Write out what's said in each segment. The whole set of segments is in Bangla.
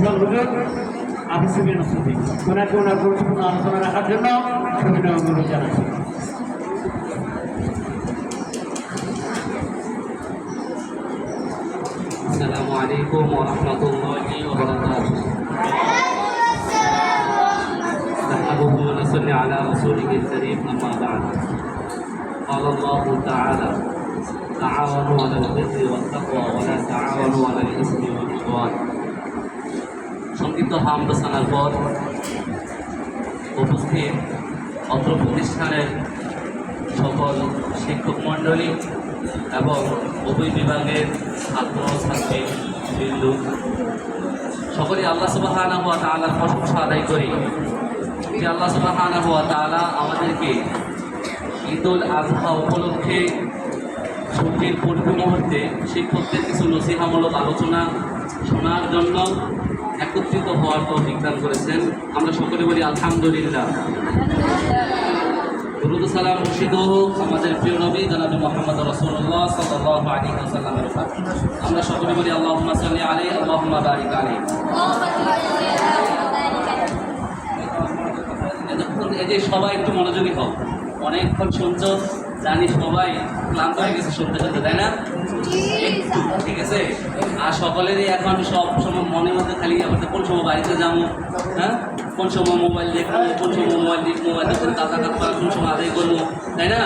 সংগঠক আবিসুবিন নসুদ্দি ওনাকে ওনার গুরুত্বপূর্ণ আলোচনা রাখার জন্য সবিনয় অনুরোধ জানাচ্ছি। আসসালামু আলাইকুম ওয়া রাহমাতুল্লাহি ওয়া বারাকাতুহু। نحمده ونصلي على رسوله الكريم أما بعد. قال الله تعالى: تعاونوا على البر والتقوى ولا تعاونوا على الإثم والعدوان. সংক্ষিপ্ত হামদোসানার পর উপস্থিত অত্র প্রতিষ্ঠানের সকল শিক্ষক মণ্ডলী এবং উভয় বিভাগের ছাত্র ছাত্রী বিন্দু সকলে আল্লাহ সুবহানাহু ওয়া তাআলার প্রশংসা আদায় করি যে আল্লাহ সুবহানাহু ওয়া তাআলা আমাদেরকে ঈদুল আজহা উপলক্ষে ছুটির পূর্ব মুহূর্তে শিক্ষকদের কিছু নসিহামূলক আলোচনা শোনার জন্য একত্রিত হওয়ার তৌফিক দান করেছেন। আমরা সকলে বলি আলহামদুলিল্লাহ। দুরূদ ও সালাম বর্ষিত হোক আমাদের প্রিয় নবী জনাব মুহাম্মদ রাসূলুল্লাহ সাল্লাল্লাহু আলাইহি ওয়াসাল্লামের উপর। আমরা সকলে বলি আল্লাহুম্মা সাল্লি আলাইহি আল্লাহুম্মা বারিক আলাইহি। এই যে সবাই একটু মনোযোগী হও, অনেকক্ষণ শুনছো, জানি সবাই ক্লান্ত হয়ে গেছে শুনতে শুনতে, তাই না? একটু ঠিক আছে। আর সকলেরই এখন সব সময় মনের মধ্যে খালি আবার কোন সময় বাড়িতে যাবো, হ্যাঁ, কোন সময় মোবাইল দেখবো, কোন সময় মোবাইল দেখে কাজা কাজ করা, কোন সময় আদায় করবো, তাই না?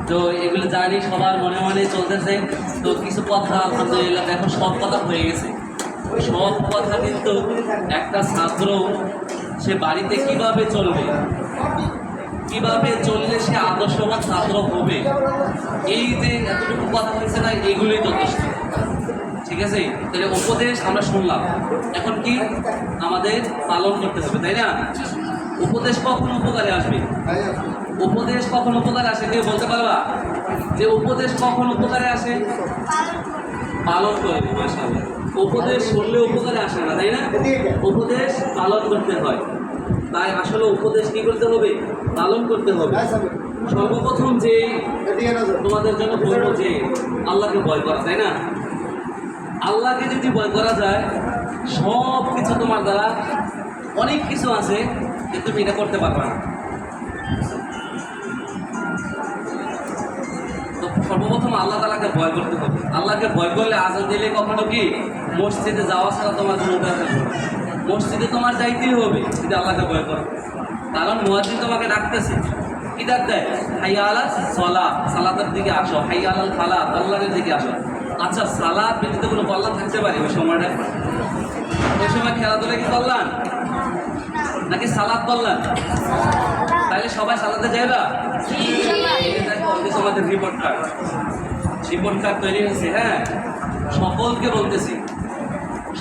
তো এগুলো জানি সবার মনে মনে চলতেছে। তো কিছু কথা আলহামদুলিল্লাহ দেখো সব কথা হয়ে গেছে। সব কথা কিন্তু একটা ছাত্র সে বাড়িতে কিভাবে চলবে, কিভাবে চললে সে আদর্শবান ছাত্র হবে, এই যে এতটুকু কথা হয়েছে না, এগুলোই যথেষ্ট। ঠিক আছে, তাহলে উপদেশ আমরা শুনলাম, এখন কি আমাদের পালন করতে হবে, তাই না? উপদেশ কখন উপকারে আসবে? উপদেশ কখন উপকারে আসে কেউ বলতে পারবা যে উপদেশ কখন উপকারে আসে? পালন করবে। মাশাআল্লাহ, উপদেশ শুনলে উপকারে আসে না, তাই না? উপদেশ পালন করতে হয়। তাই আসলে উপদেশ কি করতে হবে? পালন করতে হবে। সর্বপ্রথম যে তোমাদের জন্য বলবো যে আল্লাহকে ভয় করা, তাই না? আল্লাহকে যদি ভয় করা যায়, সব কিছু তোমার দ্বারা অনেক কিছু আছে কিন্তু তুমি এটা করতে পারবে না। তো সর্বপ্রথম আল্লাহ তাআলাকে ভয় করতে হবে। আল্লাহকে ভয় করলে আযান দিলে কখনো কি মসজিদে যাওয়া ছাড়া তোমার কোনো উপায় থাকবে না। মসজিদে তোমার যাইতেই হবে যদি আল্লাহকে ভয় করো, কারণ মুয়াজ্জিন তোমাকে ডাকতেছে। কি ডাক দেয়? হাইয়া আলাস সালাত, সালাতের দিকে আসো। হাইয়া আলাল ফালাহ, কল্যাণের দিকে আসো। আচ্ছা, সালাত ব্যতীত কোনো কল্যাণ থাকতে পারে ওই সময়টা? ওই সময় খেলাধুলা কি কল্যাণ নাকি সালাত কল্যাণ? তাইলে সবাই সালাতে যাইবা? আমাদের রিপোর্ট কার্ড তৈরি হয়েছে, হ্যাঁ, সকলকে বলতেছি,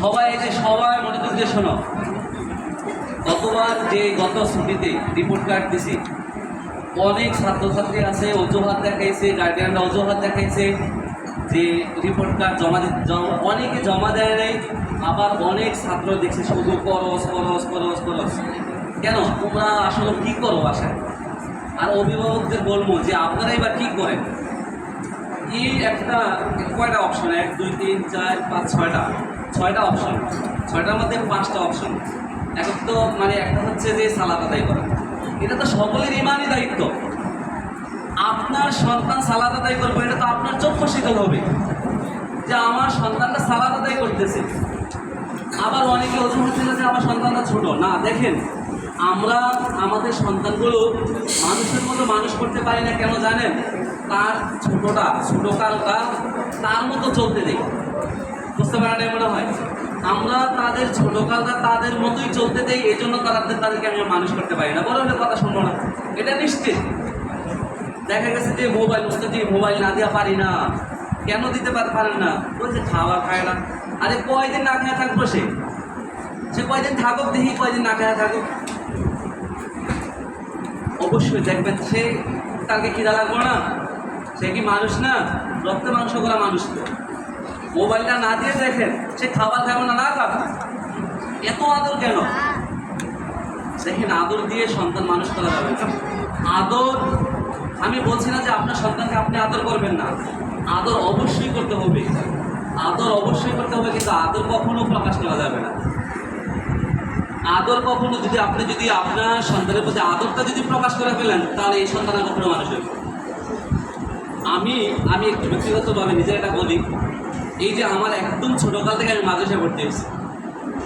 সবাই এই যে সবাই মনোযোগ দিয়ে শোনো। গত ছুটিতে রিপোর্ট কার্ড দিছি, অনেক ছাত্রছাত্রী আছে অজুহাত দেখাইছে, গার্ডিয়ানরা অজুহাত দেখাইছে যে রিপোর্ট কার্ড অনেকে জমা দেয় নাই। আবার অনেক ছাত্র দেখছে শুধু করস। কেন তোমরা আসলে কি করো বাসায়? আর অভিভাবকদের বলবো যে আপনারা এবার কি করেন, এই একটা কয়টা অপশন, 1 2 3 4 5 6টা অপশন, 6টার মধ্যে 5টা অপশন। এখন তো মানে একটা হচ্ছে যে সালাত আদায় করা, এটা তো সকলের ইমানই দায়িত্ব। আপনার সন্তান সালাত আদায় করবে, এটা তো আপনার চক্ষু শীতল হবে যে আমার সন্তানটা সালাত আদায় করতেছে। আবার অনেকে অজুহাত ছিল যে আমার সন্তানটা ছোট। না, দেখেন, আমরা আমাদের সন্তানগুলো মানুষের মতো মানুষ করতে পারি না, কেন জানেন? তার ছোটকালটা তার মতো চলতে দেই। বুঝতে পারেন মনে হয় আমরা তাদের ছোটকালটা তাদের মতোই চলতে দেই, এই জন্য তাদেরকে আমরা মানুষ করতে পারি না। বড় হলে কথা শুনবো না, এটা নিশ্চিত। দেখা গেছে যে মোবাইল না দেওয়া পারি না। কেন দিতে পারেন না? বলছে খাওয়া খায় না। আরে কয়দিন না খেয়ে থাকবো? সে কয়দিন থাকুক, দেখি কয়দিন না খেয়ে থাকুক। অবশ্যই দেখবেন সে তাকে খিদা লাগবো না? সে কি মানুষ না? রক্ত মাংস করা মানুষ তো। মোবাইলটা না দিয়ে দেখেন সে খাবার খাবে না, না খাবে। এত আদর কেন? দেখেন, আদর দিয়ে সন্তান মানুষ করা যাবে না। আদর, আমি বলছি না যে আপনার সন্তানকে আপনি আদর করবেন না, আদর অবশ্যই করতে হবে। আদর অবশ্যই করতে হবে, কিন্তু আদর কখনো প্রকাশ করা যাবে না। আদর কখনো যদি আপনার সন্তানের প্রতি আদরটা যদি প্রকাশ করে ফেলেন, তাহলে এই সন্তানের কখনো মানুষ হবে। আমি একটু ব্যক্তিগতভাবে নিজের এটা বলি, এই যে আমার একদম ছোটোকাল থেকে আমি মাদ্রাসায় ভর্তি হয়েছি,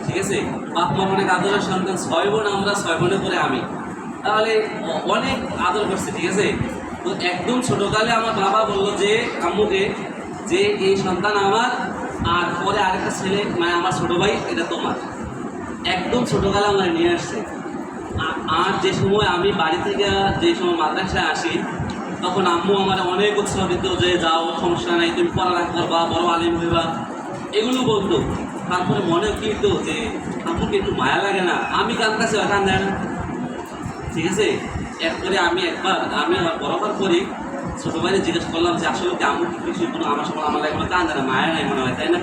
ঠিক আছে। বাপ মা অনেক আদরের সন্তান, 6 বোন আমরা, 6 বোনের পরে আমি, তাহলে অনেক আদর করছি, ঠিক আছে। তো একদম ছোটোকালে আমার বাবা বললো যে আম্মুকে যে এই সন্তান আমার, আর পরে আরেকটা ছেলে মানে আমার ছোটো ভাই, এটা তোমার। একদম ছোটোকালে আমার নিয়ে আসছে। আর যে সময় আমি বাড়ি থেকে যে সময় মাদ্রাসায় আসি, তখন আম্মু আমার অনেক উৎসাহ দিত যে যাও, সমস্যা নাই, তুমি পড়ালেখা করবা, বড় আলিম হইবা, এগুলো বলতো। তারপরে মনে কি তো যে আম্মুকে একটু মায়া লাগে না, আমি কাঁদতেছি, কান্দেন, ঠিক আছে। এরপরে আমি আমার বরাবর করি ছোটো ভাইরে জিজ্ঞেস করলাম যে আসলে কি আম্মু কিছু কোনো আমার সময় আমার লাগে কান্দে না, মায়া নাই মনে হয়, তাই না?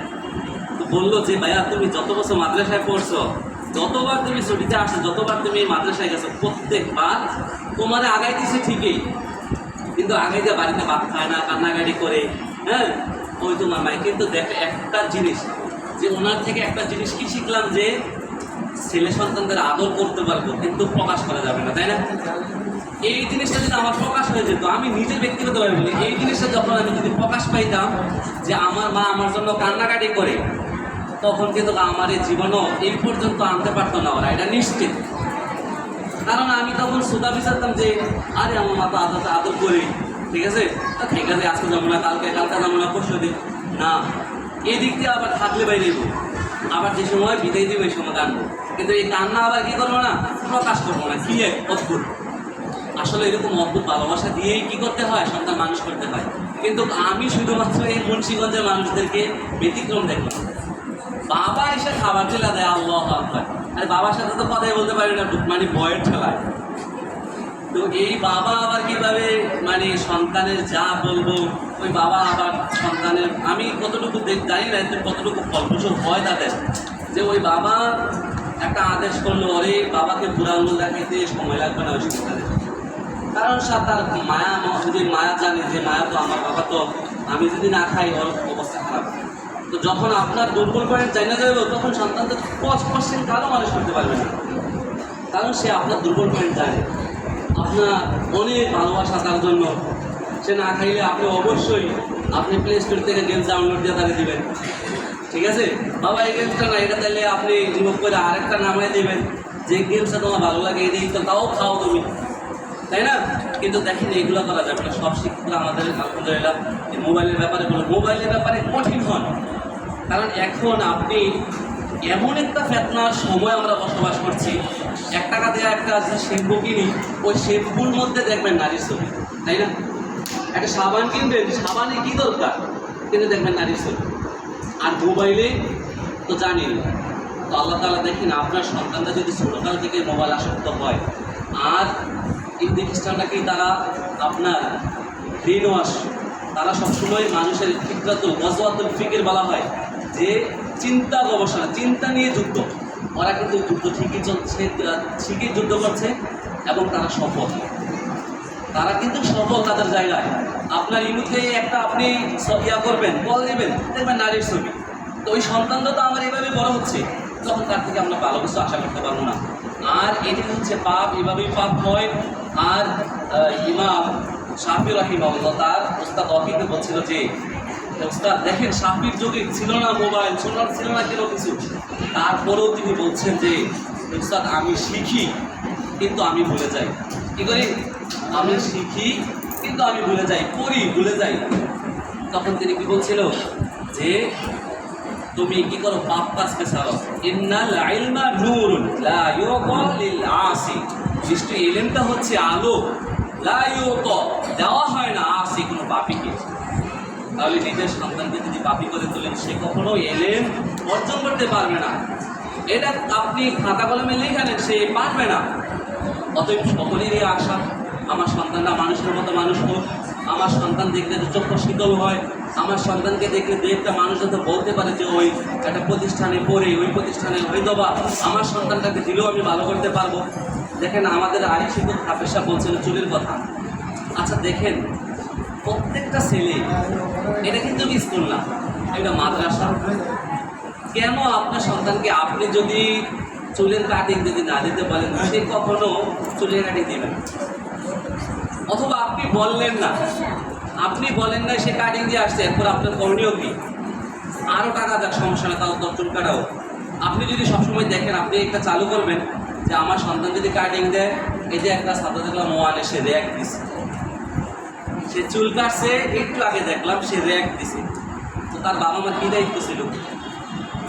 তো বললো যে ভাইয়া তুমি যত বছর মাদ্রাসায় পড়ছো, যতবার তুমি ছুটিতে আসছো, যতবার তুমি মাদ্রাসায় গেছো, প্রত্যেকবার তোমার আগাই দিছে ঠিকই, কিন্তু আগাই দিয়ে বাড়িতে ভাত খায় না, কান্নাকাটি করে, হ্যাঁ, ওই তোমার মাই। কিন্তু দেখে একটা জিনিস, যে ওনার থেকে একটা জিনিস কি শিখলাম, যে ছেলে সন্তানদের আদর করতে পারবো, কিন্তু প্রকাশ করা যাবে না, তাই না? এই জিনিসটা যদি আমার প্রকাশ হয়ে যেত, আমি নিজের ব্যক্তিগতভাবে বলি, এই জিনিসটা যখন আমি যদি প্রকাশ পাইতাম যে আমার মা আমার জন্য কান্নাকাটি করে, তখন কিন্তু আমার এই জীবনও এই পর্যন্ত আনতে পারতো না ওরা, এটা নিশ্চিত। কারণ আমি তখন সুদা বিচারতাম যে আরে আমার মা তো আদর করি, ঠিক আছে, ঠিক আছে, আজকে যাবো না, কালকে যাবো না, পরশু দিন না, এই দিক দিয়ে আবার থাকলে বাইরে দেবো, আবার যে সময় বিদায় দিব এই সময় কানবো, কিন্তু এই কান্না আবার কী করবো না, প্রকাশ করবো না। কি এক অদ্ভুত, আসলে এরকম অদ্ভুত ভালোবাসা দিয়েই কী করতে হয়, সন্তান মানুষ করতে হয়। কিন্তু আমি শুধুমাত্র এই মুন্সিগঞ্জের মানুষদেরকে ব্যতিক্রম দেখলাম। বাবা এসে খাবার ঠেলা দেয়, আল্লাহ আকবার, আর বাবার সাথে তো কথাই বলতে পারি না, মানে ভয়ের ঠেলায়। তো এই বাবা আবার কীভাবে মানে সন্তানের যা বলবো, ওই বাবা আবার সন্তানের, আমি কতটুকু জানি না কতটুকু ফলপ্রসূ হয় তাদের, যে ওই বাবা একটা আদেশ করলো, ওরে বাবাকে বুড়া আঙুল দেখাইতে সময় লাগবে না ওই সন্তানের, কারণ তার মায়া, যদি মায়া জানে যে মায়া তো আমার বাবা, তো আমি যদি না খাই ওর অবস্থা খারাপ। তো যখন আপনার দুর্বল পয়েন্ট জানা যাবে, তখন সন্তান তো 5% কারো মানুষ করতে পারবে না, কারণ সে আপনার দুর্বল পয়েন্ট জানে। আপনার অনেক ভালোবাসা তার জন্য, সে না খাইলে আপনি অবশ্যই আপনি প্লে স্টোর থেকে গেমস ডাউনলোড দিয়ে তাকে দেবেন, ঠিক আছে, বাবা এই গেমসটা না, এটা তাহলে আপনি রিমুভ করে আরেকটা নামাই দেবেন, যে গেমসটা তোমার ভালো লাগে এই তো তাও খাও তুমি, তাই না? কিন্তু দেখেন এইগুলো করা যাবে না। সব শিক্ষকরা আমাদের আলহামদুলিল্লাহ এই মোবাইলের ব্যাপারে মোবাইলের ব্যাপারে কঠিন হন, কারণ এখন আপনি এমন একটা ফেতনার সময় আমরা বসবাস করছি, 1 টাকা দিয়ে একটা যে শ্যাম্পু কিনি, ওই শ্যাম্পুর মধ্যে দেখবেন নারীর ছবি, তাই না? একটা সাবান কিনবেন, সাবানে কী দরকার, কিন্তু দেখবেন নারীর ছবি। আর মোবাইলে তো জানেন, তো আল্লাহ তাআলা দেখেন আপনার সন্তানটা যদি ছোটোকাল থেকে মোবাইল আসক্ত হয়, আর ইহুদি খ্রিস্টানটাকে তারা আপনার ব্রেন ওয়াশ, তারা সবসময় মানুষের ফিকরাতুল গজওয়াতুল ফিকির বলা হয়, যে চিন্তা গবেষণা, চিন্তা নিয়ে যুদ্ধ, ওরা কিন্তু যুদ্ধ ঠিকই চলছে, ঠিকই যুদ্ধ করছে, এবং তারা সফল, তারা কিন্তু সফল তাদের জায়গায়। আপনার ইউতে একটা আপনি ইয়া করবেন, বল দেবেন, দেখবেন নারীর ছবি, তো ওই সন্তানটা তো আমার এইভাবে বড় হচ্ছে, তখন তার থেকে আমরা ভালো কিছু আশা করতে পারবো না। আর এটি হচ্ছে পাপ, এভাবেই পাপ হয়। আর ইমাম শাফি রাহিমাহুল্লাহ তার উস্তাদ ওয়াকিকে বলছিল যে উস্তাদ দেখেন, শাফির যুগে ছিল না মোবাইল, ছিল না কোনো কিছু, তারপরেও তিনি বলছেন যে উস্তাদ আমি শিখি কিন্তু আমি ভুলে যাই। কী করি? আমি শিখি কিন্তু আমি ভুলে যাই, পড়ি ভুলে যাই। তখন তিনি কি বলছিল যে তুমি কি করো, পাপ কাজকে ছাড়ো। ইন্নাল ইলমা নূরুন লা ইউতা লিল আসি, নিশ্চয়ই ইলমটা হচ্ছে আলো, লা ইউতা দেওয়া হয় না আসি কোনো পাপীকে। তাহলে নিজের সন্তানকে যদি পাপী করে তোলেন, সে কখনো ইলম অর্জন করতে পারবে না। এটা আপনি খাতা কলমে লিখে নেন, সে পারবে না। অতএব সকলেরই আশা আমার সন্তানরা মানুষের মতো মানুষ হোক, আমার সন্তান দেখলে চক্ষু শীতল হয়, আমার সন্তানকে দেখলে দু একটা মানুষ যাতে বলতে পারে যে ওই একটা প্রতিষ্ঠানে পড়ে, ওই প্রতিষ্ঠানে হয়তো বা আমার সন্তানটাকে দিলেও আমি ভালো করতে পারবো। দেখেন আমাদের আরেক শিক্ষক হাফেজ সাহেব বলছিল চুলের কথা। আচ্ছা দেখেন, প্রত্যেকটা ছেলে, এটা কিন্তু স্কুল না, এটা মাদ্রাসা। কেন আপনার সন্তানকে আপনি যদি চুলের কাটিং যদি না দিতে বলেন, সে কখনো চুলের কাটিং দেবে না। অথবা আপনি বললেন না, আপনি বলেন না, সে কাটিং দিয়ে আসছে, এরপর আপনার করণীয় কি? আরও টাকা দেখ, সমস্যা না, তাও চুল কাটাও। আপনি যদি সবসময় দেখেন, আপনি একটা চালু করবেন যে আমার সন্তান যদি কাটিং দেয়, এই যে একটা ছাত্র দেখলাম মোয়াল এসে র্যাক দিছে, সে চুল কাটছে, একটু আগে দেখলাম সে র্যাক দিছে, তো তার বাবা মার কী দায়িত্ব ছিল?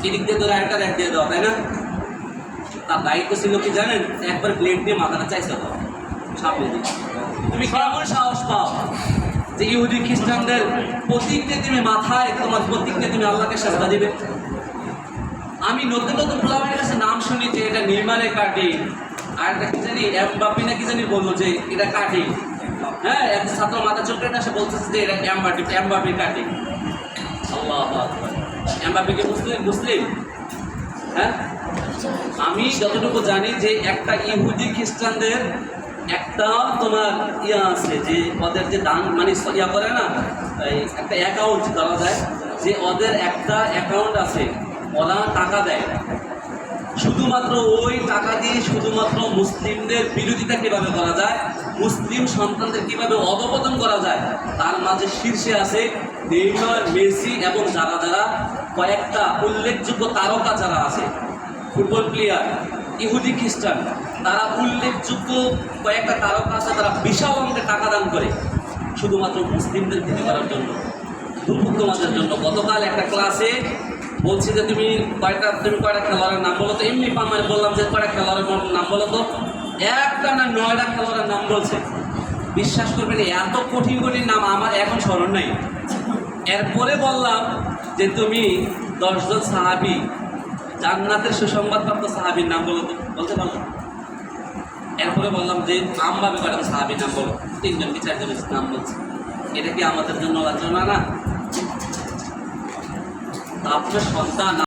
এদিক দিয়ে তোরা একটা র্যাক দিয়ে দাও, তাই না? তার দায়িত্ব ছিল কি জানেন? একবার ব্লেড দিয়ে মাথাটা চাইছে দাও সামনে দিয়ে। তুমি কেমন সাহস পাও যে ইহুদি খ্রিস্টানদের প্রতীক দিয়ে তুমি মাথায়, তোমার প্রতীক দিয়ে তুমি আল্লাহকে সাজদা দিবে? আমি নতুন নতুন গোলামের কাছে নাম শুনি যে এটা নির্মাণের কাটিং, আর একটা কি জানি এমবাপি না কি জানি বললো যে এটা কাটিং। হ্যাঁ, এক ছাত্র মাথা চোখ কেটে আসে বলতেছে যে এটা এমবাপি কাটিং। আল্লাহু আকবার। এমবাপি কি মুসলিম? হ্যাঁ, আমি যতটুকু জানি যে একটা ইহুদি খ্রিস্টানদের একটা তোমার ইয়া আছে, যে ওদের যে দান মানে ইয়া করে না, এই একটা অ্যাকাউন্ট ধরা যায়, যে ওদের একটা অ্যাকাউন্ট আছে, ওরা টাকা দেয় শুধুমাত্র ওই টাকা দিয়ে শুধুমাত্র মুসলিমদের বিরোধিতা কীভাবে করা যায়, মুসলিম সন্তানদের কীভাবে অধপতন করা যায়, তার মাঝে শীর্ষে আছে নেইমার, মেসি এবং যারা যারা কয়েকটা উল্লেখযোগ্য তারকা যারা আছে, ফুটবল প্লেয়ার, ইহুদি খ্রিস্টান, তারা উল্লেখযোগ্য কয়েকটা তারকা আছে, তারা বিশাল অঙ্কের টাকা দান করে শুধুমাত্র মুসলিমদের ক্ষতি করার জন্য, দুর্ভুক্তমাদের জন্য। গতকাল একটা ক্লাসে বলছি যে তুমি কয়টা খেলোয়াড়ের নাম বলো তো, এমনি পামারে বললাম যে কয়টা খেলোয়াড়ের নাম বলো তো, একটা না 9টা খেলোয়াড়ের নাম বলছে। বিশ্বাস করবেন, এত কঠিন কঠিন নাম আমার এখন স্মরণ নাই। এরপরে বললাম যে তুমি 10 জন সাহাবী, জান্নাতের সুসংবাদপ্রাপ্ত সাহাবীর নাম বলো তো, বলতে পারলাম। এরপরে বললাম যে আমভাবে কয়টা সাহাবীর নাম বলো, 3 জন কি 4 জনের নাম বলছে। এটা কি আমাদের জন্য আলোচনা না? আপনার সন্তান